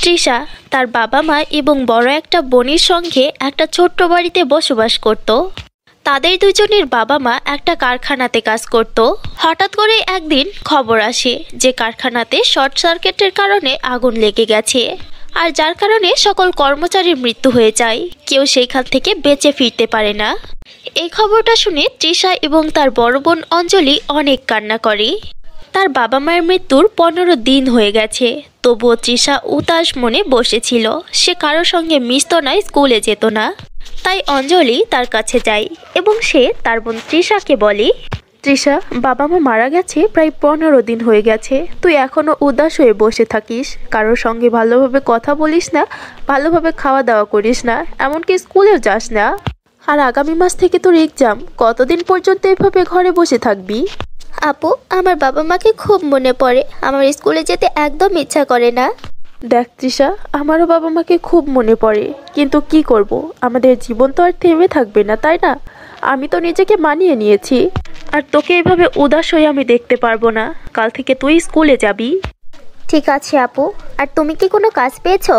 তৃষা তার বাবা মা এবং বড় একটা বোনের সঙ্গে একটা ছোট্ট বাড়িতে বসবাস করত। তাদের দুজনের বাবা মা একটা কারখানাতে কাজ করত। হঠাৎ করে একদিন খবর আসে যে কারখানাতে শর্ট সার্কিটের কারণে আগুন লেগে গেছে, আর যার কারণে সকল কর্মচারীর মৃত্যু হয়ে যায়। কেউ সেইখান থেকে বেঁচে ফিরতে পারে না। এই খবরটা শুনে তৃষা এবং তার বড় বোন অঞ্জলি অনেক কান্না করে। তার বাবা মায়ের মৃত্যুর 15 দিন হয়ে গেছে, তবুও তৃষা উদাস মনে বসেছিল। সে কারোর সঙ্গে মিশত না, স্কুলে যেত না। তাই অঞ্জলি তার কাছে যায় এবং সে তার বোন তৃষাকে বলে, তৃষা, বাবা মা মারা গেছে প্রায় 15 দিন হয়ে গেছে। তুই এখনো উদাস হয়ে বসে থাকিস, কারোর সঙ্গে ভালোভাবে কথা বলিস না, ভালোভাবে খাওয়া দাওয়া করিস না, এমনকি স্কুলেও যাস না। আর আগামী মাস থেকে তোর এক্সাম, কতদিন পর্যন্ত এভাবে ঘরে বসে থাকবি? আপু, আমার বাবা মাকে খুব মনে পড়ে। আমার স্কুলে যেতে একদম ইচ্ছা করে না। দেখ তৃষা, আমারও বাবা মাকে খুব মনে পড়ে, কিন্তু কি করব, আমাদের জীবন তো আর থেমে থাকবে না, তাই না? আমি তো নিজেকে মানিয়ে নিয়েছি, আর তোকে এভাবে উদাস হয়ে আমি দেখতে পারবো না। কাল থেকে তুই স্কুলে যাবি। ঠিক আছে আপু। আর তুমি কি কোনো কাজ পেয়েছো?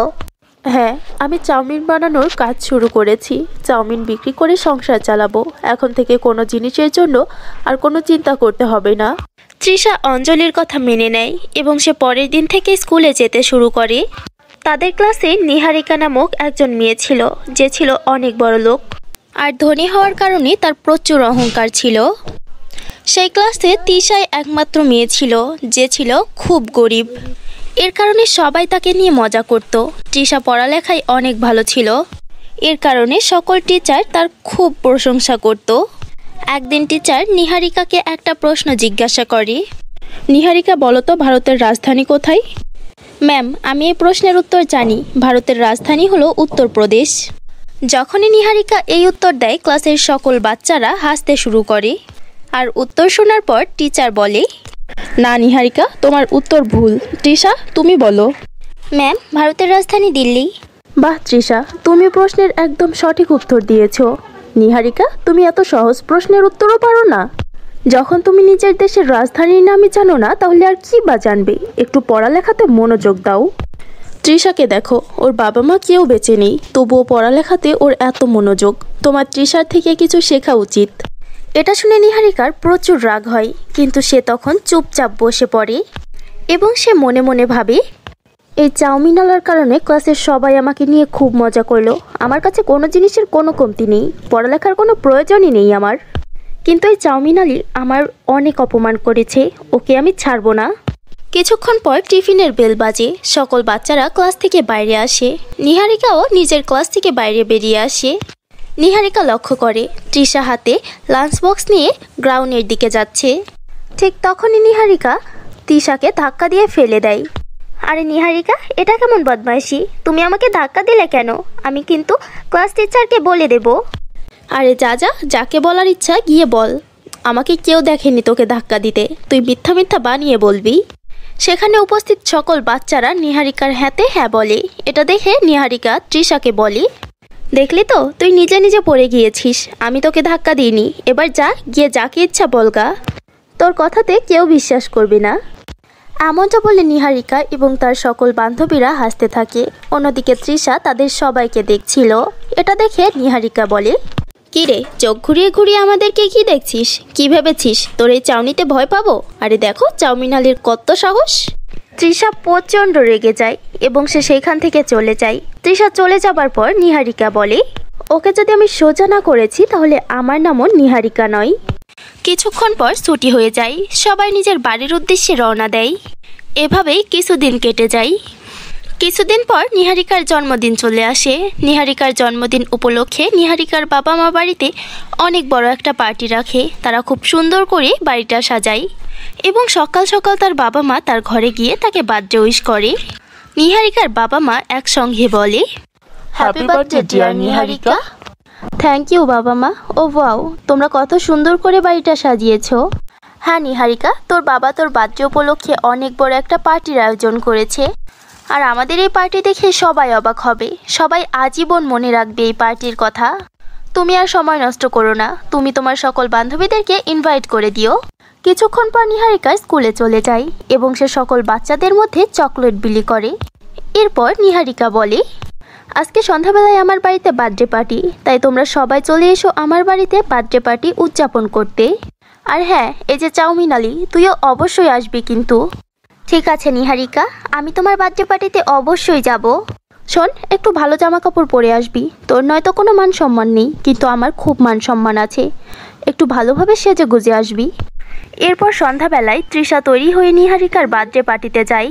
হ্যাঁ, আমি চাউমিন বানানোর কাজ শুরু করেছি। চাউমিন বিক্রি করে সংসার চালাবো। এখন থেকে কোনো জিনিসের জন্য আর কোনো চিন্তা করতে হবে না। তৃষা অঞ্জলির কথা মেনে নেয় এবং সে পরের দিন থেকে স্কুলে যেতে শুরু করে। তাদের ক্লাসে নিহারিকা নামক একজন মেয়ে ছিল, যে ছিল অনেক বড় লোক, আর ধনী হওয়ার কারণে তার প্রচুর অহংকার ছিল। সেই ক্লাসে তৃষাই একমাত্র মেয়ে ছিল যে ছিল খুব গরিব। এর কারণে সবাই তাকে নিয়ে মজা করত। তৃষা পড়ালেখায় অনেক ভালো ছিল, এর কারণে সকল টিচার তার খুব প্রশংসা করত। একদিন টিচার নিহারিকাকে একটা প্রশ্ন জিজ্ঞাসা করে, নিহারিকা, বলো তো ভারতের রাজধানী কোথায়? ম্যাম, আমি এই প্রশ্নের উত্তর জানি। ভারতের রাজধানী হলো উত্তরপ্রদেশ। যখনই নিহারিকা এই উত্তর দেয়, ক্লাসের সকল বাচ্চারা হাসতে শুরু করে। আর উত্তর শোনার পর টিচার বলে, না নিহারিকা, তোমার উত্তর ভুল। তৃষা, তুমি বলো। ম্যাম, ভারতের রাজধানী দিল্লি। বাহ তৃষা, তুমি প্রশ্নের একদম সঠিক উত্তর দিয়েছ। নিহারিকা, তুমি এত সহজ প্রশ্নের উত্তরও পারো না? যখন তুমি নিজের দেশের রাজধানীর নামই জানো না, তাহলে আর কি বা জানবে? একটু পড়ালেখাতে মনোযোগ দাও। তৃষাকে দেখো, ওর বাবা মা কেউ বেঁচে নেই, তবুও পড়ালেখাতে ওর এত মনোযোগ। তোমার তৃষার থেকে কিছু শেখা উচিত। এটা শুনে নিহারিকার প্রচুর রাগ হয়, কিন্তু সে তখন চুপচাপ বসে পড়ে এবং সে মনে মনে ভাবে, এই চাউমিনওয়ালার কারণে ক্লাসের সবাই আমাকে নিয়ে খুব মজা করলো। আমার কাছে কোনো জিনিসের কোনো কমতি নেই, পড়ালেখার কোনো প্রয়োজনই নেই আমার। কিন্তু এই চাউমিনওয়ালি আমার অনেক অপমান করেছে, ওকে আমি ছাড়বো না। কিছুক্ষণ পর টিফিনের বেল বাজে। সকল বাচ্চারা ক্লাস থেকে বাইরে আসে। নিহারিকাও নিজের ক্লাস থেকে বাইরে বেরিয়ে আসে। নিহারিকা লক্ষ্য করে তৃষা হাতে লাঞ্চ বক্স নিয়ে গ্রাউন্ডের দিকে যাচ্ছে। ঠিক তখনই নিহারিকা তৃষাকে ধাক্কা দিয়ে ফেলে দেয়। আরে নিহারিকা, এটা কেমন বদমাইশি? তুমি আমাকে ধাক্কা দিলে কেন? আমি কিন্তু ক্লাস টিচারকে বলে দেব। আরে যা যা, যাকে বলার ইচ্ছা গিয়ে বল। আমাকে কেউ দেখেনি তোকে ধাক্কা দিতে, তুই মিথ্যা মিথ্যা বানিয়ে বলবি। সেখানে উপস্থিত সকল বাচ্চারা নিহারিকার হ্যাঁতে হ্যাঁ বলে। এটা দেখে নিহারিকা তৃষাকে বলে, দেখলি তো, তুই নিজে নিজে পড়ে গিয়েছিস, আমি তোকে ধাক্কা দিইনি। এবার যা, গিয়ে যাকে ইচ্ছা বলগা, তোর কথাতে কেউ বিশ্বাস করবে না। এমনটা বলে নিহারিকা এবং তার সকল বান্ধবীরা হাসতে থাকে। অন্যদিকে তৃষা তাদের সবাইকে দেখছিল। এটা দেখে নিহারিকা বলে, কি রে, চোখ ঘুরিয়ে ঘুরিয়ে আমাদেরকে কি দেখছিস? কি ভেবেছিস তোর এই চাউনিতে ভয় পাবো? আরে দেখো চাউমিনালির কত সাহস। তৃষা প্রচণ্ড রেগে যায় এবং সে সেইখান থেকে চলে যায়। তৃষা চলে যাবার পর নিহারিকা বলে, ওকে যদি আমি সোজা না করেছি, তাহলে আমার নামও নিহারিকা নয়। কিছুক্ষণ পর ছুটি হয়ে যায়, সবাই নিজের বাড়ির উদ্দেশ্যে রওনা দেয়। এভাবেই কিছুদিন কেটে যায়। কিছুদিন পর নিহারিকার জন্মদিন চলে আসে। নিহারিকার জন্মদিন উপলক্ষে নিহারিকার বাবা মা বাড়িতে অনেক বড় একটা পার্টি রাখে। তারা খুব সুন্দর করে বাড়িটা সাজায় এবং সকাল সকাল তার বাবা মা তার ঘরে গিয়ে তাকে বার্থডে উইশ করে। নিহারিকার বাবা মা একসঙ্গে বলে, happy birthday dear Niharika. Thank you বাবা মা। ও ওয়াও, তোমরা কত সুন্দর করে বাড়িটা সাজিয়েছো। হ্যাঁ নিহারিকা, তোর বাবা তোর বার্থডে উপলক্ষে অনেক বড় একটা পার্টির আয়োজন করেছে, আর আমাদের এই পার্টি দেখে সবাই অবাক হবে। সবাই আজীবন মনে রাখবে এই পার্টির কথা। তুমি আর সময় নষ্ট করো না, তুমি তোমার সকল বান্ধবীদেরকে ইনভাইট করে দিও। কিছুক্ষণ পর নিহারিকা স্কুলে চলে যায় এবং সে সকল বাচ্চাদের মধ্যে চকলেট বিলি করে এরপর নিহারিকা বলে, আজকে সন্ধ্যাবেলায় আমার বাড়িতে বার্থডে পার্টি, তাই তোমরা সবাই চলে এসো আমার বাড়িতে বার্থডে পার্টি উদযাপন করতে। আর হ্যাঁ, এই যে চাউমিন আলী, তুইও অবশ্যই আসবি কিন্তু। ঠিক আছে নিহারিকা, আমি তোমার বার্থডে পার্টিতে অবশ্যই যাব। শোন, একটু ভালো জামা কাপড় পরে আসবি। তোর নয়তো কোনো মান সম্মান নেই, কিন্তু আমার খুব মান সম্মান আছে। একটু ভালোভাবে সেজে গুজে আসবি। এরপর সন্ধ্যাবেলায় তৃষা তৈরি হয়ে নিহারিকার বার্থডে পার্টিতে যায়।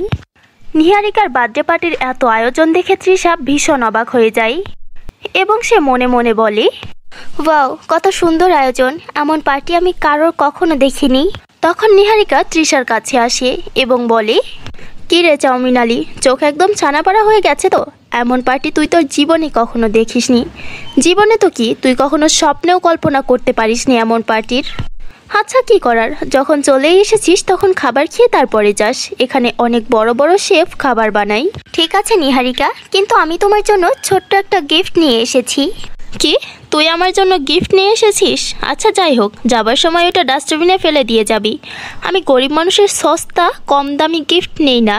নিহারিকার বার্থডে পার্টির এত আয়োজন দেখে তৃষা ভীষণ অবাক হয়ে যায় এবং সে মনে মনে বলে, ওয়াও, কত সুন্দর আয়োজন, এমন পার্টি আমি কারোর কখনো দেখিনি। তখন নিহারিকা তৃষার কাছে আসে এবং বলে, কী রে চাউমিন আলী, চোখ একদম ছানাপাড়া হয়ে গেছে তো? এমন পার্টি তুই তোর জীবনে কখনো দেখিসনি। জীবনে তো কি, তুই কখনো স্বপ্নেও কল্পনা করতে পারিসনি এমন পার্টির। আচ্ছা, কি করার, যখন চলেই এসেছিস তখন খাবার খেয়ে তারপরে যাস। এখানে অনেক বড় বড় শেফ খাবার বানাই। ঠিক আছে নিহারিকা, কিন্তু আমি তোমার জন্য ছোট্ট একটা গিফট নিয়ে এসেছি। কি, তুই আমার জন্য গিফট নিয়ে এসেছিস? আচ্ছা যাই হোক, যাবার সময় ওটা ডাস্টবিনে ফেলে দিয়ে যাবি। আমি গরিব মানুষের সস্তা কম দামি গিফট নেই না।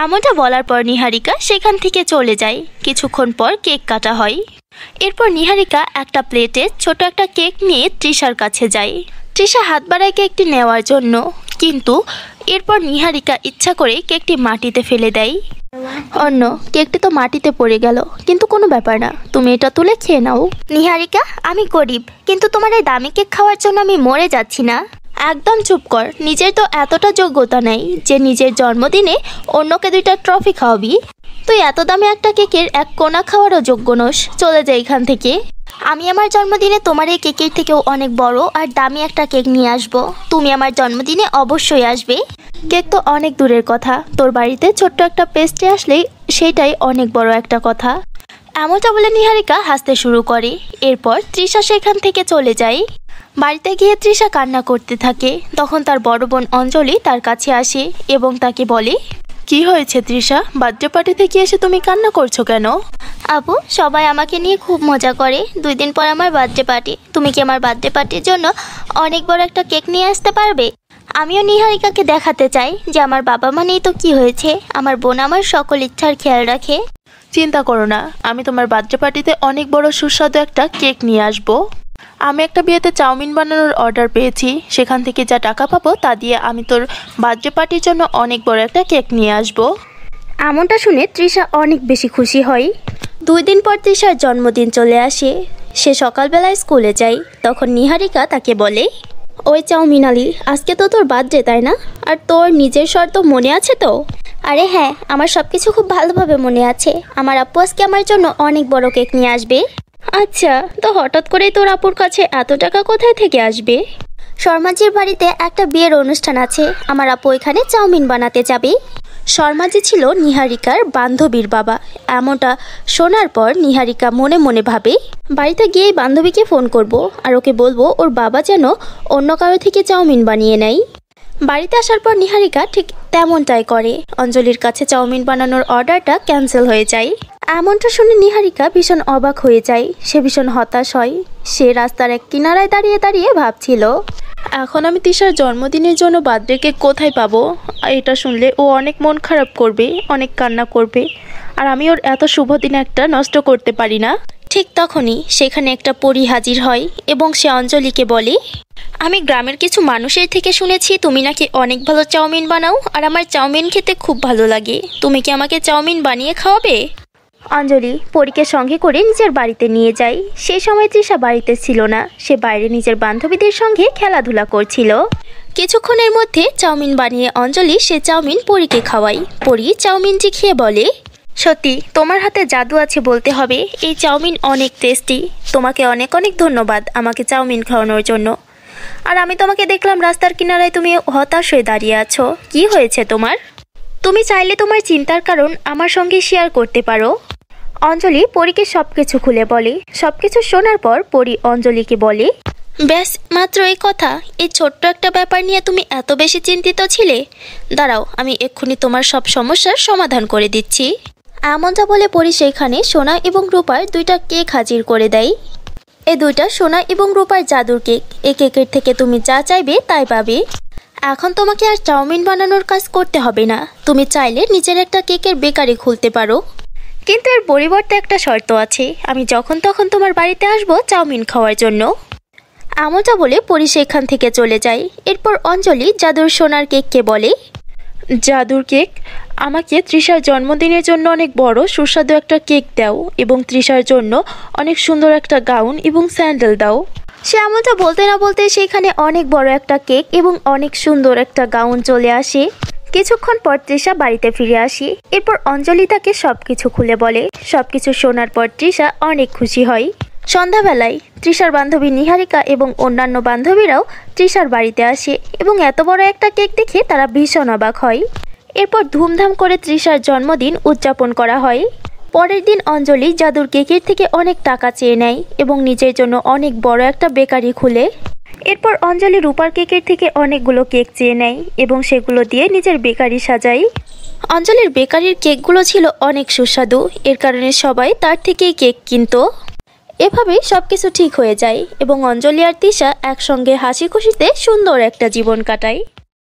এমনটা বলার পর নিহারিকা সেখান থেকে চলে যায়। কিছুক্ষণ পর কেক কাটা হয়। এরপর নিহারিকা একটা প্লেটে ছোট একটা কেক নিয়ে তৃষার কাছে যায়। তৃষা হাত বাড়ায় কেকটি নেওয়ার জন্য, কিন্তু এরপর নিহারিকা ইচ্ছা করে কেকটি মাটিতে ফেলে দেয়। অন্য কেকটি তো মাটিতে পড়ে গেল, কিন্তু কোনো ব্যাপার না, তুমি এটা তুলে খেয়ে নাও। নিহারিকা, আমি গরিব, কিন্তু তোমার এই দামি কেক খাওয়ার জন্য আমি মরে যাচ্ছি না। একদম চুপ কর, নিজের তো এতটা যোগ্যতা নেই যে নিজের জন্মদিনে অন্যকে 2টা ট্রফি খাওয়াবি। তুই এত দামি একটা কেকের এক কোনা খাওয়ারও যোগ্য নোস। চলে যা এখান থেকে। আমি আমার জন্মদিনে তোমার এই কেকের থেকেও অনেক বড় আর দামি একটা কেক নিয়ে আসবো। তুমি আমার জন্মদিনে অবশ্যই আসবে। কেক তো অনেক দূরের কথা, তোর বাড়িতে ছোট্ট একটা পেস্ট্রি আসলেই সেইটাই অনেক বড় একটা কথা। এমনটা বলে নিহারিকা হাসতে শুরু করে। এরপর তৃষা সেখান থেকে চলে যায়। বাড়িতে গিয়ে তৃষা কান্না করতে থাকে। তখন তার বড় বোন অঞ্জলি তার কাছে আসে এবং তাকে বলে, কি হয়েছে তৃষা, বার্থডে পার্টিতে কি এসে তুমি কান্না করছো কেন? আপু, সবাই আমাকে নিয়ে খুব মজা করে। 2 দিন পর আমার বার্থডে পার্টি, তুমি কি আমার বার্থডে পার্টির জন্য অনেক বড় একটা কেক নিয়ে আসতে পারবে? আমিও নিহারিকাকে দেখাতে চাই যে আমার বাবা মানেই তো কি হয়েছে, আমার বোন আমার সকল ইচ্ছার খেয়াল রাখে। চিন্তা করো না, আমি তোমার বার্থডে পার্টিতে অনেক বড় সুস্বাদু একটা কেক নিয়ে আসবো। আমি একটা বিয়েতে চাউমিন বানানোর অর্ডার পেয়েছি, সেখান থেকে যা টাকা পাবো তা দিয়ে আমি তোর বার্থডে পার্টির জন্য অনেক বড় একটা কেক নিয়ে আসবো। এমনটা শুনে তৃষা অনেক বেশি খুশি হয়। 2 দিন পর তৃষার জন্মদিন চলে আসে। সে সকালবেলায় স্কুলে যায়। তখন নিহারিকা তাকে বলে, ওই চাউমিন আলী, আজকে তো তোর বার্থডে তাই না? আর তোর নিজের শর্ত মনে আছে তো? আরে হ্যাঁ, আমার সব কিছু খুব ভালোভাবে মনে আছে। আমার আপু আজকে আমার জন্য অনেক বড় কেক নিয়ে আসবে। আচ্ছা, তো হঠাৎ করেই তোর আপুর কাছে এত টাকা কোথায় থেকে আসবে? শর্মাজির বাড়িতে একটা বিয়ের অনুষ্ঠান আছে, আমার আপু এখানে চাউমিন বানাতে যাবে। শর্মাজি ছিল নিহারিকার বান্ধবীর বাবা। এমনটা শোনার পর নিহারিকা মনে মনে ভাবে, বাড়িতে গিয়ে বান্ধবীকে ফোন করব আর ওকে বলবো ওর বাবা যেন অন্য কারো থেকে চাউমিন বানিয়ে নেয়। বাড়িতে আসার পর নিহারিকা ঠিক তেমনটাই করে। অঞ্জলির কাছে চাউমিন বানানোর অর্ডারটা ক্যান্সেল হয়ে যায়। এমনটা শুনে নিহারিকা ভীষণ অবাক হয়ে যায়। সে ভীষণ হতাশ হয়। সে রাস্তার এক কিনারায় দাঁড়িয়ে দাঁড়িয়ে ভাবছিল, এখন আমি তৃষার জন্মদিনের জন্য বার্থডে কেক কোথায় পাবো? এটা শুনলে ও অনেক মন খারাপ করবে, অনেক কান্না করবে, আর আমি ওর এত শুভ দিন একটা নষ্ট করতে পারি না। ঠিক তখনই সেখানে একটা পরী হাজির হয় এবং সে অঞ্জলিকে বলে, আমি গ্রামের কিছু মানুষের থেকে শুনেছি তুমি নাকি অনেক ভালো চাউমিন বানাও, আর আমার চাউমিন খেতে খুব ভালো লাগে। তুমি কি আমাকে চাউমিন বানিয়ে খাওয়াবে? অঞ্জলি পরীকে সঙ্গে করে নিজের বাড়িতে নিয়ে যায়। সেই সময় তৃষা বাড়িতে ছিল না, সে বাইরে নিজের বান্ধবীদের সঙ্গে খেলাধুলা করছিল। কিছুক্ষণের মধ্যে চাউমিন বানিয়ে অঞ্জলি সে চাউমিন পরীকে খাওয়ায়। পরী চাউমিনটি খেয়ে বলে, সত্যি তোমার হাতে জাদু আছে বলতে হবে, এই চাউমিন অনেক টেস্টি। তোমাকে অনেক অনেক ধন্যবাদ আমাকে চাউমিন খাওয়ানোর জন্য। আর আমি তোমাকে দেখলাম রাস্তার কিনারায় তুমি হতাশ হয়ে দাঁড়িয়ে আছো, কি হয়েছে তোমার? তুমি চাইলে তোমার চিন্তার কারণ আমার সঙ্গে শেয়ার করতে পারো। অঞ্জলি পরীকে সবকিছু খুলে বলে। সবকিছু শোনার পর পরী অঞ্জলিকে বলে, ব্যাস মাত্র এই কথা? এই ছোট্ট একটা ব্যাপার নিয়ে তুমি এত বেশি চিন্তিত ছিলে? দাঁড়াও, আমি এক্ষুনি তোমার সব সমস্যার সমাধান করে দিচ্ছি। এমনটা বলে পরী সেইখানে সোনা এবং রূপার 2টা কেক হাজির করে দেয়। এই 2টা সোনা এবং রূপার জাদুর কেক। এই কেকের থেকে তুমি যা চাইবে তাই পাবে। এখন তোমাকে আর চাউমিন বানানোর কাজ করতে হবে না, তুমি চাইলে নিজের একটা কেকের বেকারি খুলতে পারো। কিন্তু এর পরিবর্তে একটা শর্ত আছে, আমি যখন তখন তোমার বাড়িতে আসবো চাউমিন খাওয়ার জন্য। এমনটা বলে পরি সেখান থেকে চলে যায়। এরপর অঞ্জলি জাদুর সোনার কেককে বলে, জাদুর কেক, আমাকে তৃষার জন্মদিনের জন্য অনেক বড় সুস্বাদু একটা কেক দাও এবং তৃষার জন্য অনেক সুন্দর একটা গাউন এবং স্যান্ডেল দাও। সে এমনটা বলতে না বলতে সেখানে অনেক বড় একটা কেক এবং অনেক সুন্দর একটা গাউন চলে আসে। কিছুক্ষণ পর তৃষা বাড়িতে ফিরে আসে। এরপর অঞ্জলি তাকে সবকিছু খুলে বলে। সবকিছু শোনার পর তৃষা অনেক খুশি হয়। সন্ধ্যাবেলায় তৃষার বান্ধবী নিহারিকা এবং অন্যান্য বান্ধবীরাও তৃষার বাড়িতে আসে এবং এত বড় একটা কেক দেখে তারা ভীষণ অবাক হয়। এরপর ধুমধাম করে তৃষার জন্মদিন উদযাপন করা হয়। পরের দিন অঞ্জলি জাদুর কেকের থেকে অনেক টাকা চেয়ে নেয় এবং নিজের জন্য অনেক বড় একটা বেকারি খুলে। এরপর অঞ্জলি রূপার কেকের থেকে অনেকগুলো কেক চেয়ে নেয় এবং সেগুলো দিয়ে নিজের বেকারি সাজায়। অঞ্জলির বেকারির কেকগুলো ছিল অনেক সুস্বাদু, এর কারণে সবাই তার থেকেই কেক কিনত। এভাবেই সবকিছু ঠিক হয়ে যায় এবং অঞ্জলি আর তৃষা একসঙ্গে হাসি খুশিতে সুন্দর একটা জীবন কাটায়।